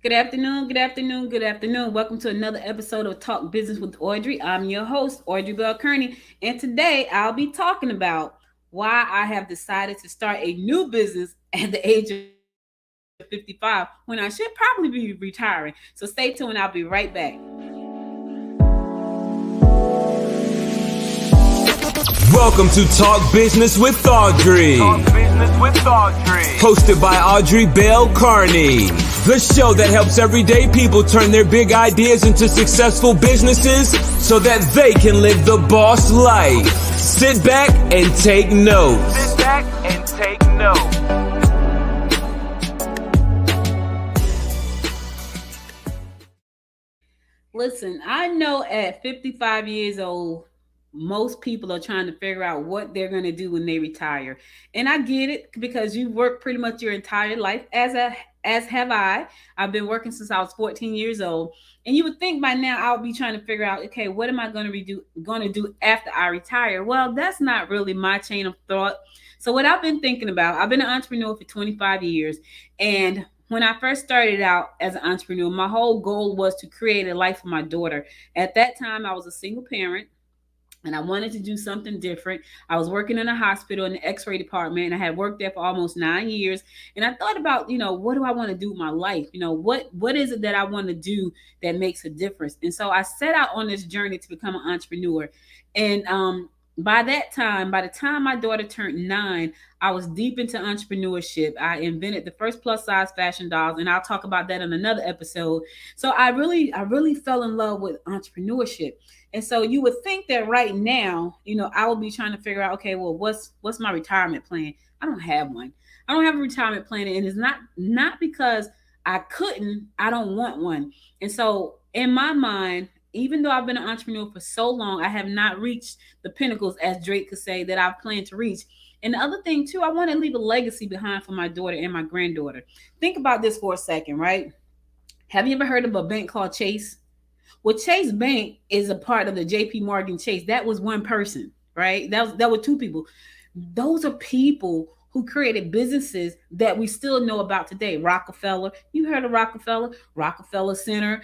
Good afternoon, good afternoon, good afternoon. Welcome to another episode of Talk Business with Audrey. I'm your host, Audrey Bell Kearney, and today I'll be talking about why I have decided to start a new business at the age of 55 when I should probably be retiring. So stay tuned, I'll be right back. Welcome to Talk Business with Audrey. Hosted by Audrey Bell Kearney. The show that helps everyday people turn their big ideas into successful businesses so that they can live the boss life. Sit back and take notes. Listen, I know at 55 years old, most people are trying to figure out what they're going to do when they retire. And I get it because you work pretty much your entire life as have I. I've been working since I was 14 years old. And you would think by now I'll be trying to figure out, okay, what am I going to do after I retire? Well, that's not really my chain of thought. So what I've been thinking about, I've been an entrepreneur for 25 years, and when I first started out as an entrepreneur, my whole goal was to create a life for my daughter. At that time, I was a single parent and I wanted to do something different. I was working in a hospital in the x-ray department, and I had worked there for almost 9 years. And I thought about, what do I want to do with my life? What is it that I want to do that makes a difference? And so I set out on this journey to become an entrepreneur. And by that time, by the time my daughter turned 9, I was deep into entrepreneurship. I invented the first plus size fashion dolls, and I'll talk about that in another episode. So I really fell in love with entrepreneurship. And so you would think that right now, I would be trying to figure out, okay, well, what's my retirement plan? I don't have one. I don't have a retirement plan, and it's not because I couldn't. I don't want one. And so in my mind, even though I've been an entrepreneur for so long, I have not reached the pinnacles, as Drake could say, that I've planned to reach. And the other thing too, I want to leave a legacy behind for my daughter and my granddaughter. Think about this for a second, right? Have you ever heard of a bank called Chase? Well, Chase Bank is a part of the JP Morgan Chase. That was one person, right? That were two people. Those are people who created businesses that we still know about today. Rockefeller, you heard of Rockefeller, Rockefeller Center,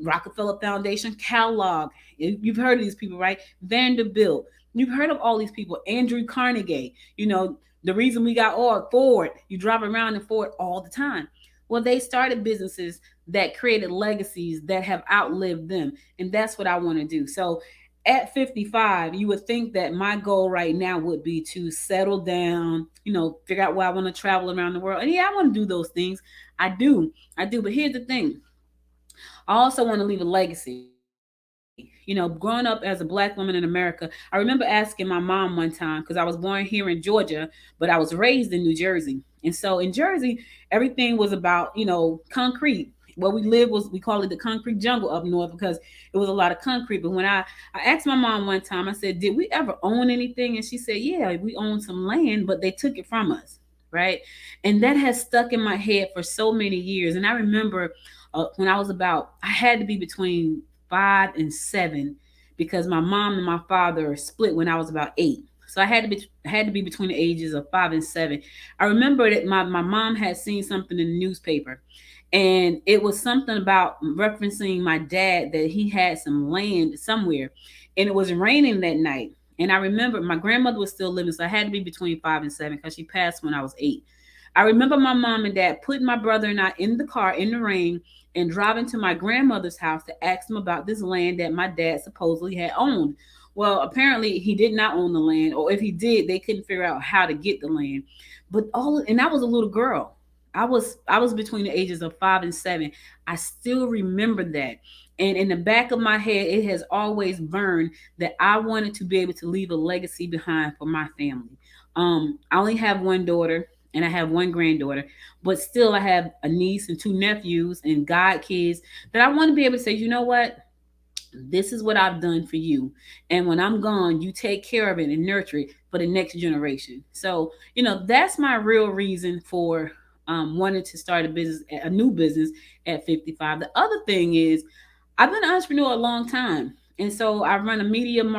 Rockefeller Foundation, Kellogg. You've heard of these people, right? Vanderbilt. You've heard of all these people. Andrew Carnegie. The reason we got oil, Ford. You drive around in Ford all the time. Well, they started businesses that created legacies that have outlived them. And that's what I want to do. So at 55, you would think that my goal right now would be to settle down, figure out where I want to travel around the world. And yeah, I want to do those things. I do. But here's the thing. I also want to leave a legacy. Growing up as a black woman in America, I remember asking my mom one time, because I was born here in Georgia, but I was raised in New Jersey. And so in Jersey, everything was about, concrete. Where we live we call it the concrete jungle up north because it was a lot of concrete. But when I asked my mom one time, I said, did we ever own anything? And she said, yeah, we owned some land, but they took it from us. Right. And that has stuck in my head for so many years. And I remember when I had to be between 5 and 7 because my mom and my father split when I was about 8. So I had to be between the ages of 5 and 7. I remember that my mom had seen something in the newspaper, and it was something about referencing my dad that he had some land somewhere, and it was raining that night. And I remember my grandmother was still living, so I had to be between 5 and 7 because she passed when I was 8. I remember my mom and dad putting my brother and I in the car in the rain and driving to my grandmother's house to ask them about this land that my dad supposedly had owned. Well, apparently he did not own the land, or if he did, they couldn't figure out how to get the land. And I was a little girl. I was between the ages of 5 and 7. I still remember that. And in the back of my head, it has always burned that I wanted to be able to leave a legacy behind for my family. I only have one daughter and I have one granddaughter, but still I have a niece and two nephews and god kids that I want to be able to say, you know what? This is what I've done for you. And when I'm gone, you take care of it and nurture it for the next generation. So, that's my real reason for wanting to start a new business at 55. The other thing is, I've been an entrepreneur a long time. And so I run a media and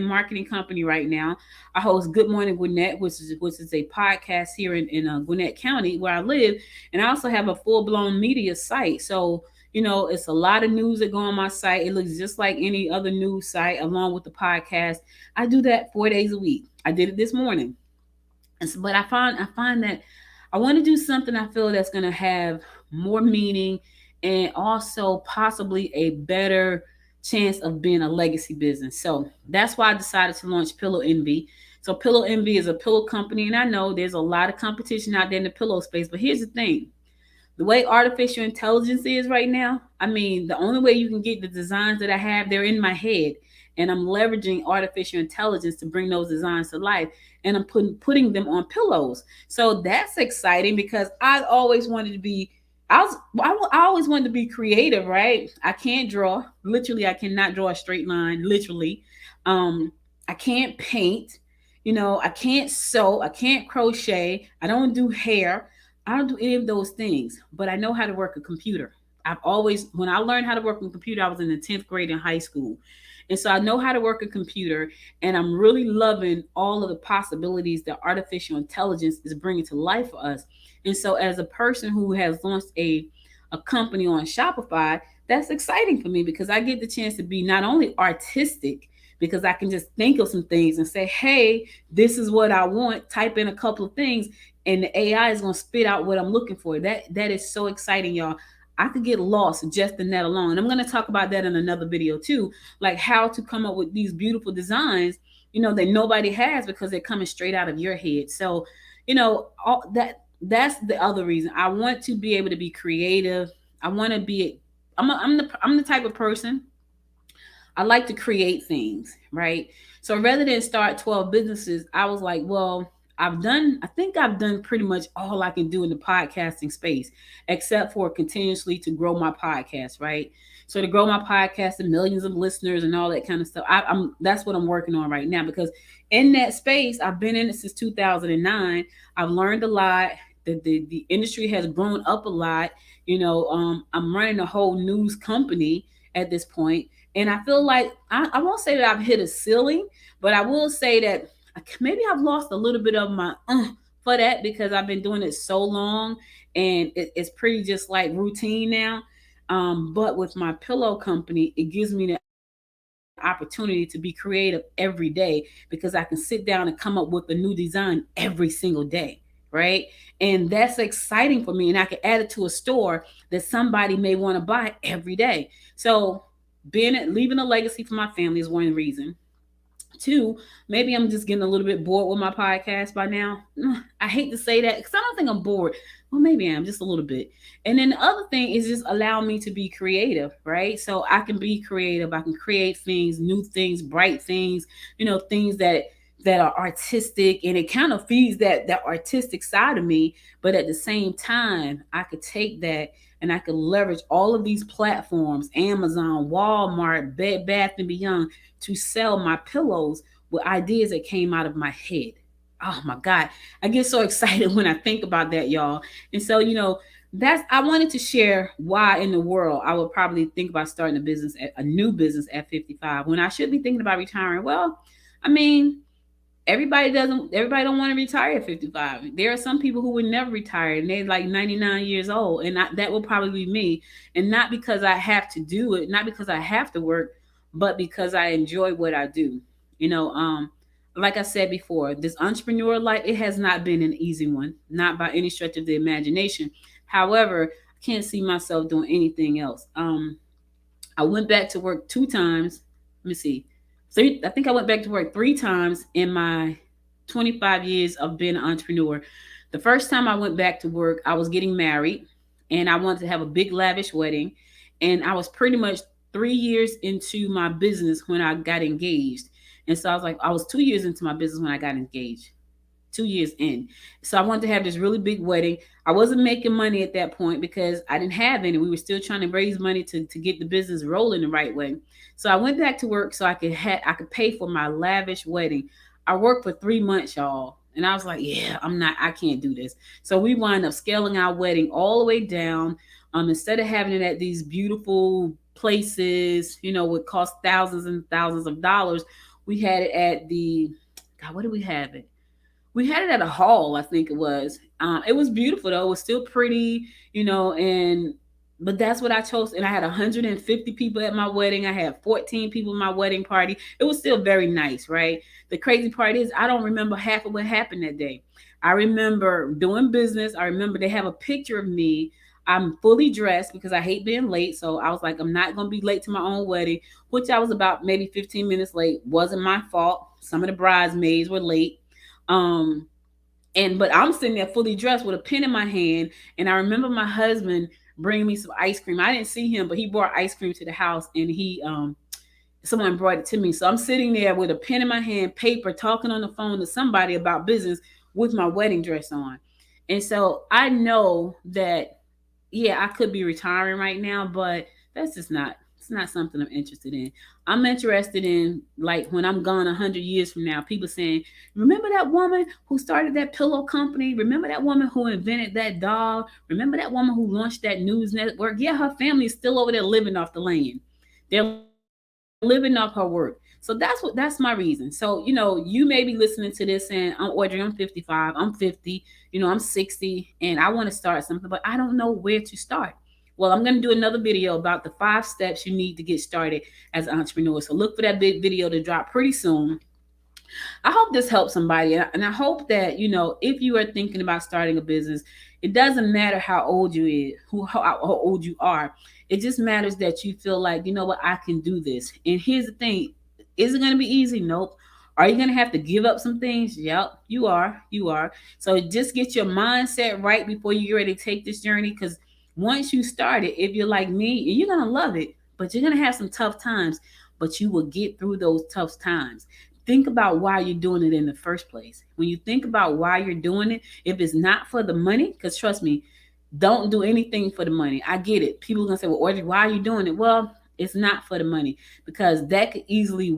marketing company right now. I host Good Morning Gwinnett, which is a podcast here in Gwinnett County where I live, and I also have a full blown media site. So it's a lot of news that go on my site. It looks just like any other news site, along with the podcast. I do that 4 days a week. I did it this morning, but I find that I want to do something I feel that's going to have more meaning and also possibly a better chance of being a legacy business. So that's why I decided to launch Pillow Envy. So Pillow Envy is a pillow company, and I know there's a lot of competition out there in the pillow space, but here's the thing: the way artificial intelligence is right now, I mean, the only way you can get the designs that I have, they're in my head. And I'm leveraging artificial intelligence to bring those designs to life. And I'm putting them on pillows. So that's exciting because I always wanted to be I always wanted to be creative, right? I can't draw. Literally, I cannot draw a straight line, literally. I can't paint, I can't sew, I can't crochet, I don't do hair. I don't do any of those things, but I know how to work a computer. When I learned how to work on a computer, I was in the 10th grade in high school. And so I know how to work a computer, and I'm really loving all of the possibilities that artificial intelligence is bringing to life for us. And so, as a person who has launched a company on Shopify, that's exciting for me because I get the chance to be not only artistic, because I can just think of some things and say, hey, this is what I want, type in a couple of things, and the AI is going to spit out what I'm looking for. That is so exciting, y'all. I could get lost just in that alone. And I'm going to talk about that in another video too, like how to come up with these beautiful designs, that nobody has because they're coming straight out of your head. So, all that's the other reason. I want to be able to be creative. I want to be I'm the type of person, I like to create things, right? So rather than start 12 businesses, I was like, well, I think I've done pretty much all I can do in the podcasting space, except for continuously to grow my podcast, right? So to grow my podcast and millions of listeners and all that kind of stuff, that's what I'm working on right now, because in that space, I've been in it since 2009. I've learned a lot. The industry has grown up a lot. I'm running a whole news company at this point, and I feel like I won't say that I've hit a ceiling, but I will say that maybe I've lost a little bit of my for that, because I've been doing it so long, and it's pretty just like routine now. But with my pillow company, it gives me the opportunity to be creative every day, because I can sit down and come up with a new design every single day, right? And that's exciting for me. And I can add it to a store that somebody may want to buy every day. So leaving a legacy for my family is one reason. Two, maybe I'm just getting a little bit bored with my podcast by now. I hate to say that because I don't think I'm bored. Well, maybe I am just a little bit. And then the other thing is just allow me to be creative, right? So I can be creative. I can create things, new things, bright things, things that are artistic, and it kind of feeds that artistic side of me. But at the same time, I could take that and I could leverage all of these platforms, Amazon, Walmart, Bed Bath and Beyond, to sell my pillows with ideas that came out of my head. Oh my God. I get so excited when I think about that, y'all. And so, I wanted to share why in the world I would probably think about starting a new business at 55 when I should be thinking about retiring. Well, I mean, everybody don't want to retire at 55. There are some people who would never retire, and they're like 99 years old, and that will probably be me. And not because I have to do it, not because I have to work, but because I enjoy what I do. Like I said before, this entrepreneur life, it has not been an easy one, not by any stretch of the imagination. However, I can't see myself doing anything else. I went back to work 2 times. Let me see. I think I went back to work 3 times in my 25 years of being an entrepreneur. The first time I went back to work, I was getting married, and I wanted to have a big lavish wedding. And I was pretty much 3 years into my business when I got engaged. And so I was 2 years into my business when I got engaged. 2 years in. So I wanted to have this really big wedding. I wasn't making money at that point because I didn't have any. We were still trying to raise money to get the business rolling the right way. So I went back to work so I could pay for my lavish wedding. I worked for 3 months, y'all. And I was like, yeah, I can't do this. So we wound up scaling our wedding all the way down. Instead of having it at these beautiful places, would cost thousands and thousands of dollars. We had it at God, what did we have it? We had it at a hall, I think it was. It was beautiful though. It was still pretty, but that's what I chose. And I had 150 people at my wedding. I had 14 people in my wedding party. It was still very nice, right? The crazy part is I don't remember half of what happened that day. I remember doing business. I remember they have a picture of me. I'm fully dressed because I hate being late. So I was like, I'm not going to be late to my own wedding, which I was about maybe 15 minutes late. Wasn't my fault. Some of the bridesmaids were late. But I'm sitting there fully dressed with a pen in my hand. And I remember my husband bringing me some ice cream. I didn't see him, but he brought ice cream to the house, and someone brought it to me. So I'm sitting there with a pen in my hand, paper, talking on the phone to somebody about business with my wedding dress on. And so I know that, yeah, I could be retiring right now, but that's just it's not something I'm interested in. I'm interested in, like, when I'm gone 100 years from now, people saying, remember that woman who started that pillow company? Remember that woman who invented that dog? Remember that woman who launched that news network? Yeah, her family is still over there living off the land. They're living off her work. So that's my reason. So, you may be listening to this and I'm Audrey, I'm 55, I'm 50, I'm 60, and I want to start something, but I don't know where to start. Well, I'm going to do another video about the 5 steps you need to get started as an entrepreneur. So look for that big video to drop pretty soon. I hope this helps somebody. And I hope that, if you are thinking about starting a business, it doesn't matter how old you how old you are. It just matters that you feel like, what, I can do this. And here's the thing. Is it going to be easy? Nope. Are you going to have to give up some things? Yep, you are. So just get your mindset right before you get ready to take this journey, because once you start it, if you're like me, you're going to love it, but you're going to have some tough times, but you will get through those tough times. Think about why you're doing it in the first place. When you think about why you're doing it, if it's not for the money, because trust me, don't do anything for the money. I get it. People are going to say, well, Audrey, why are you doing it? Well, it's not for the money, because that could easily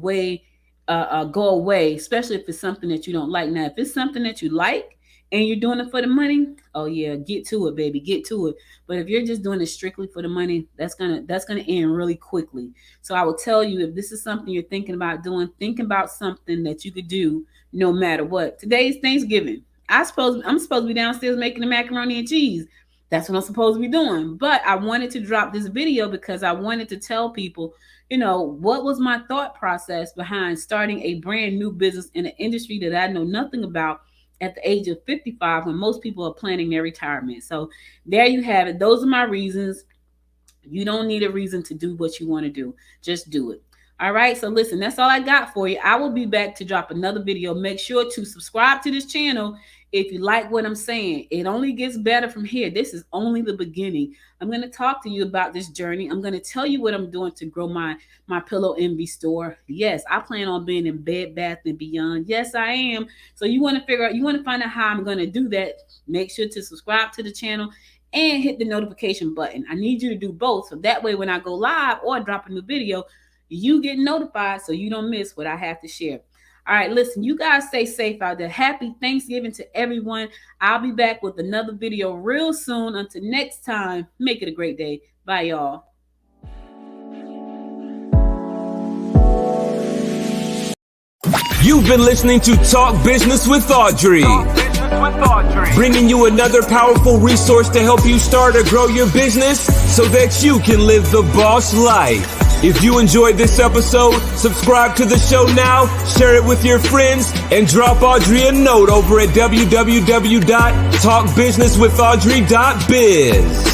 go away, especially if it's something that you don't like. Now, if it's something that you like, and you're doing it for the money, oh yeah, get to it, baby, get to it. But if you're just doing it strictly for the money, that's gonna end really quickly. So I will tell you, if this is something you're thinking about doing, think about something that you could do no matter what. Today's Thanksgiving. I'm supposed to be downstairs making the macaroni and cheese. That's what I'm supposed to be doing. But I wanted to drop this video because I wanted to tell people, what was my thought process behind starting a brand new business in an industry that I know nothing about at the age of 55, when most people are planning their retirement. So there you have it. Those are my reasons. You don't need a reason to do what you want to do. Just do it. All right. So listen, that's all I got for you. I will be back to drop another video. Make sure to subscribe to this channel if you like what I'm saying. It only gets better from here. This is only the beginning. I'm going to talk to you about this journey. I'm going to tell you what I'm doing to grow my Pillow Envy store. Yes, I plan on being in Bed Bath & Beyond. Yes, I am. So you want to find out how I'm going to do that. Make sure to subscribe to the channel and hit the notification button. I need you to do both. So that way, when I go live or drop a new video, you get notified so you don't miss what I have to share. All right, listen, you guys stay safe out there. Happy Thanksgiving to everyone. I'll be back with another video real soon. Until next time, make it a great day. Bye, y'all. You've been listening to Talk Business with Audrey. Bringing you another powerful resource to help you start or grow your business so that you can live the boss life. If you enjoyed this episode, subscribe to the show now, share it with your friends, and drop Audrey a note over at www.talkbusinesswithaudrey.biz.